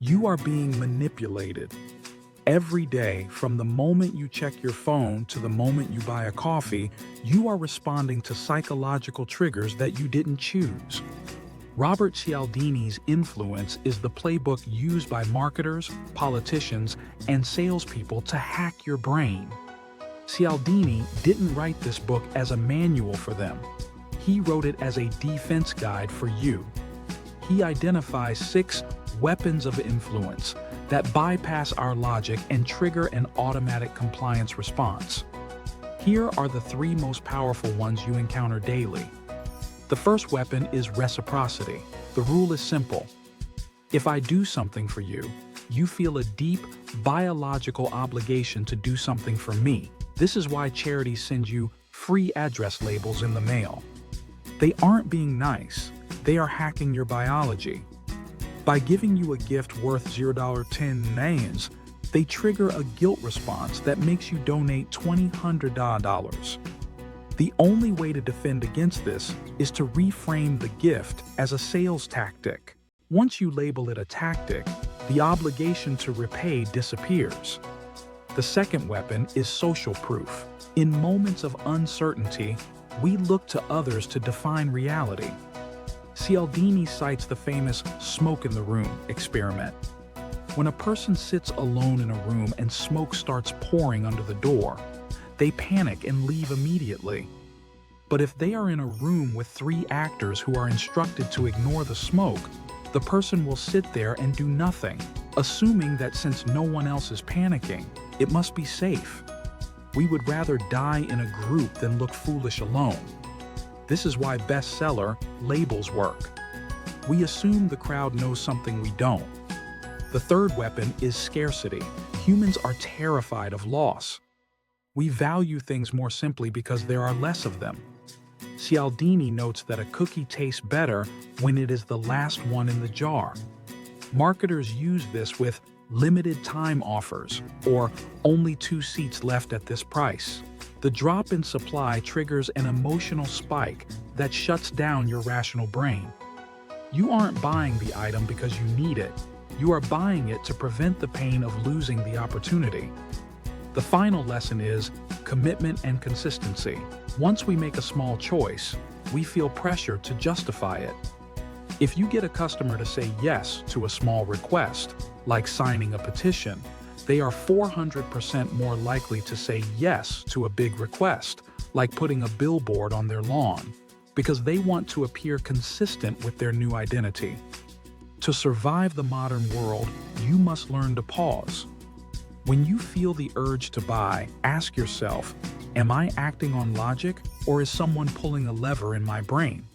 You are being manipulated. Every day, from the moment you check your phone to the moment you buy a coffee, you are responding to psychological triggers that you didn't choose. Robert Cialdini's influence is the playbook used by marketers, politicians, and salespeople to hack your brain. Cialdini didn't write this book as a manual for them. He wrote it as a defense guide for you. He identifies 6 weapons of influence that bypass our logic and trigger an automatic compliance response. Here are the 3 most powerful ones you encounter daily. The first weapon is reciprocity. The rule is simple. If I do something for you, you feel a deep biological obligation to do something for me. This is why charities send you free address labels in the mail. They aren't being nice, they are hacking your biology. By giving you a gift worth $0.10, they trigger a guilt response that makes you donate $200. The only way to defend against this is to reframe the gift as a sales tactic. Once you label it a tactic, the obligation to repay disappears. The second weapon is social proof. In moments of uncertainty, we look to others to define reality. Cialdini cites the famous smoke in the room experiment. When a person sits alone in a room and smoke starts pouring under the door, they panic and leave immediately. But if they are in a room with 3 actors who are instructed to ignore the smoke, the person will sit there and do nothing, assuming that since no one else is panicking, it must be safe. We would rather die in a group than look foolish alone. This is why bestseller labels work. We assume the crowd knows something we don't. The third weapon is scarcity. Humans are terrified of loss. We value things more simply because there are less of them. Cialdini notes that a cookie tastes better when it is the last one in the jar. Marketers use this with limited time offers or only 2 seats left at this price. The drop in supply triggers an emotional spike that shuts down your rational brain. You aren't buying the item because you need it. You are buying it to prevent the pain of losing the opportunity. The final lesson is commitment and consistency. Once we make a small choice, we feel pressure to justify it. If you get a customer to say yes to a small request, like signing a petition, they are 400% more likely to say yes to a big request, like putting a billboard on their lawn, because they want to appear consistent with their new identity. To survive the modern world, you must learn to pause. When you feel the urge to buy, ask yourself, am I acting on logic or is someone pulling a lever in my brain?